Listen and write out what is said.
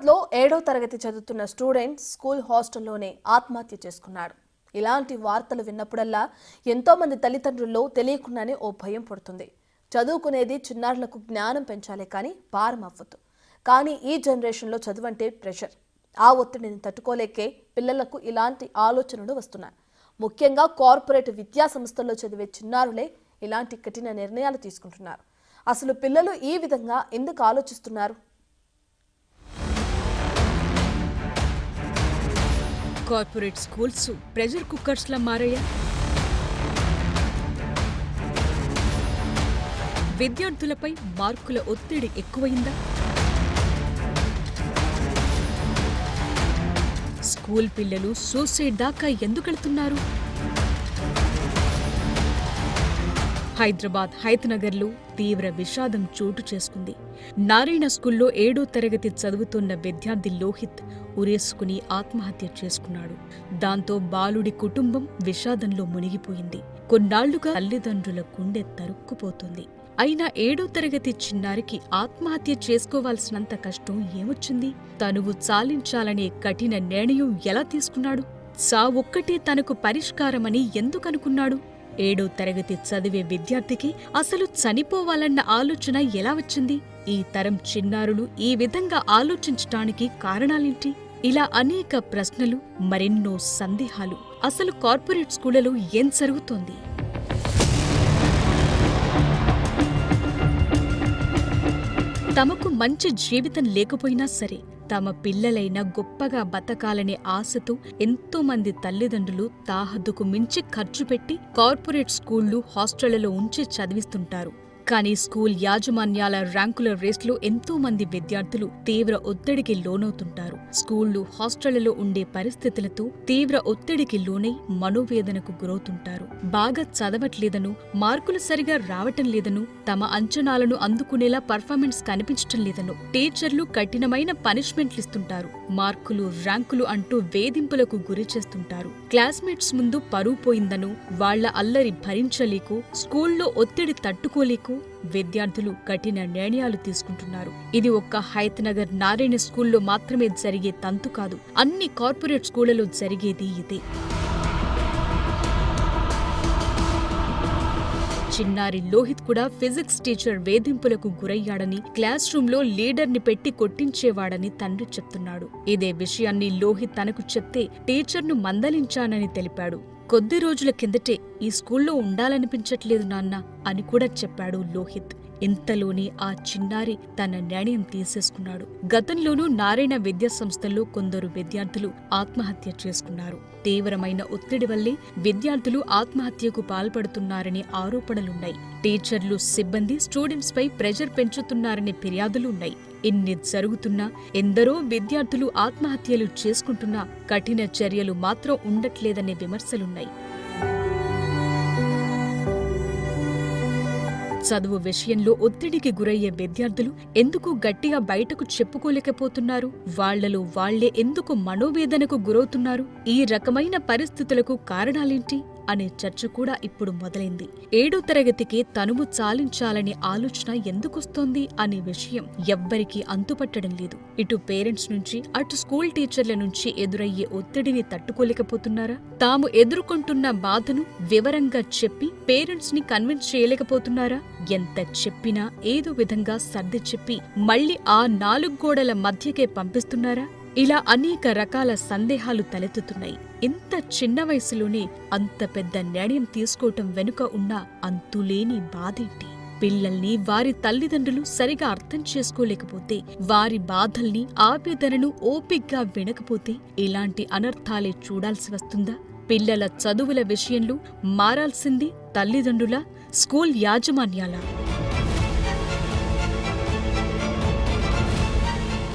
హైదరాబాద్లో 7వ తరగతి చదువుతున్న స్టూడెంట్ స్కూల్ హాస్టల్లోనే ఆత్మహత్య చేసుకున్నాడు. ఇలాంటి వార్తలు విన్నప్పుడల్లా ఎంతో మంది తల్లిదండ్రుల్లో తెలియకుండానే ఓ భయం పడుతుంది. చదువుకునేది చిన్నారులకు జ్ఞానం పెంచాలే కానీ భారం అవ్వదు. కానీ ఈ జనరేషన్లో చదువంటే ప్రెషర్. ఆ ఒత్తిడిని తట్టుకోలేకే పిల్లలకు ఇలాంటి ఆలోచనలు వస్తున్నాయి. ముఖ్యంగా కార్పొరేట్ విద్యా సంస్థల్లో చదివే చిన్నారులే ఇలాంటి కఠిన నిర్ణయాలు తీసుకుంటున్నారు. అసలు పిల్లలు ఈ విధంగా ఎందుకు ఆలోచిస్తున్నారు? కార్పొరేట్ స్కూల్స్ ప్రెషర్ కుక్కర్స్లా మారయ్యా? విద్యార్థులపై మార్కుల ఒత్తిడి ఎక్కువైందా? స్కూల్ పిల్లలు సూసైడ్ దాకా ఎందుకెళ్తున్నారు? హైదరాబాద్ హైతనగర్లో తీవ్ర విషాదం చోటు చేసుకుంది. నారాయణ స్కూల్లో 7వ తరగతి చదువుతున్న విద్యార్థి లోహిత్ ఉరేసుకుని ఆత్మహత్య చేసుకున్నాడు. దాంతో బాలుడి కుటుంబం విషాదంలో మునిగిపోయింది. కొన్నాళ్లుగా తల్లిదండ్రుల గుండె తరుక్కుపోతుంది. అయినా 7వ తరగతి చిన్నారికి ఆత్మహత్య చేసుకోవాల్సినంత కష్టం ఏమొచ్చింది? తనువు చాలించాలనే కఠిన నిర్ణయం ఎలా తీసుకున్నాడు? ఒక్కటే తనకు పరిష్కారమని ఎందుకనుకున్నాడు? 7వ తరగతి చదివే విద్యార్థికి అసలు చనిపోవాలన్న ఆలోచన ఎలా వచ్చింది? ఈ తరం చిన్నారులు ఈ విధంగా ఆలోచించటానికి కారణాలేంటి? ఇలా అనేక ప్రశ్నలు, మరెన్నో సందేహాలు. అసలు కార్పొరేట్ స్కూళ్లలో ఏం జరుగుతోంది? తమకు మంచి జీవితం లేకపోయినా సరే తమ పిల్లలైన గొప్పగా బతకాలనే ఆశతో ఎంతో మంది తల్లిదండ్రులు తాహద్దుకు మించి ఖర్చు పెట్టి కార్పొరేట్ స్కూళ్లు, హాస్టళ్లలో ఉంచి చదివిస్తుంటారు. కానీ స్కూల్ యాజమాన్యాల ర్యాంకుల రేస్లో ఎంతో మంది విద్యార్థులు తీవ్ర ఒత్తిడికి లోనవుతుంటారు. స్కూళ్లు, హాస్టళ్లలో ఉండే పరిస్థితులతో తీవ్ర ఒత్తిడికి లోనై మనోవేదనకు గురవుతుంటారు. బాగా చదవట్లేదను, మార్కులు సరిగా రావటం లేదను, తమ అంచనాలను అందుకునేలా పర్ఫార్మెన్స్ కనిపించటం లేదను టీచర్లు కఠినమైన పనిష్మెంట్లిస్తుంటారు. మార్కులు, ర్యాంకులు అంటూ వేధింపులకు గురి చేస్తుంటారు. క్లాస్మేట్స్ ముందు పరువు పోయిందను, వాళ్ల అల్లరి భరించలేకు, స్కూల్లో ఒత్తిడి తట్టుకోలేకు విద్యార్థులు కఠిన నిర్ణయాలు తీసుకుంటున్నారు. ఇది ఒక్క హైతనగర్ నారాయణ స్కూల్లో మాత్రమే జరిగే తంతు కాదు. అన్ని కార్పొరేట్ స్కూళ్లలో జరిగేది ఇదే. చిన్నారి లోహిత్ కూడా ఫిజిక్స్ టీచర్ వేధింపులకు గురయ్యాడని, క్లాస్ రూంలో లీడర్ని పెట్టి కొట్టించేవాడని తండ్రి చెప్తున్నాడు. ఇదే విషయాన్ని లోహిత్ తనకు చెప్తే టీచర్ను మందలించానని తెలిపాడు. కొద్ది రోజుల కిందటే ఈ స్కూల్లో ఉండాలనిపించట్లేదు నాన్న అని కూడా చెప్పాడు లోహిత్. ఇంతలోనే ఆ చిన్నారి తన నిర్ణయం తీసేసుకున్నాడు. గతంలోనూ నారాయణ విద్యా సంస్థల్లో కొందరు విద్యార్థులు ఆత్మహత్య చేసుకున్నారు. తీవ్రమైన ఒత్తిడి వల్లే విద్యార్థులు ఆత్మహత్యకు పాల్పడుతున్నారనే ఆరోపణలున్నాయి. టీచర్లు, సిబ్బంది స్టూడెంట్స్ పై ప్రెషర్ పెంచుతున్నారనే ఫిర్యాదులున్నాయి. ఇన్ని జరుగుతున్నా ఎందరో విద్యార్థులు ఆత్మహత్యలు చేసుకుంటున్నా కఠిన చర్యలు మాత్రం ఉండట్లేదనే విమర్శలున్నాయి. చదువు విషయంలో ఒత్తిడికి గురయ్యే విద్యార్థులు ఎందుకు గట్టిగా బయటకు చెప్పుకోలేకపోతున్నారు? వాళ్లలో వాళ్లే ఎందుకు మనోవేదనకు గురవుతున్నారు? ఈ రకమైన పరిస్థితులకు కారణాలేంటి అనే చర్చ కూడా ఇప్పుడు మొదలైంది. 7వ తరగతికి తనువు చాలించాలనే ఆలోచన ఎందుకొస్తోంది అనే విషయం ఎవ్వరికీ అంతుపట్టడం లేదు. ఇటు పేరెంట్స్ నుంచి, అటు స్కూల్ టీచర్ల నుంచి ఎదురయ్యే ఒత్తిడిని తట్టుకోలేకపోతున్నారా? తాము ఎదుర్కొంటున్న బాధను వివరంగా చెప్పి పేరెంట్స్ ని కన్విన్స్ చేయలేకపోతున్నారా? ఎంత చెప్పినా ఏదో విధంగా సర్ది చెప్పి మళ్లీ ఆ 4 గోడల మధ్యకే పంపిస్తున్నారా? ఇలా అనేక రకాల సందేహాలు తలెత్తుతున్నాయి. ఇంత చిన్న వయసులోనే అంత పెద్ద నిర్ణయం తీసుకోవటం వెనుక ఉన్న అంతులేని బాధేంటి? పిల్లల్ని వారి తల్లిదండ్రులు సరిగా అర్థం చేసుకోలేకపోతే, వారి బాధల్ని, ఆవేదనను ఓపిగ్గా వినకపోతే ఇలాంటి అనర్థాలే చూడాల్సి వస్తుందా? పిల్లల చదువుల విషయంలో మారాల్సింది తల్లిదండ్రుల, స్కూల్ యాజమాన్యాల?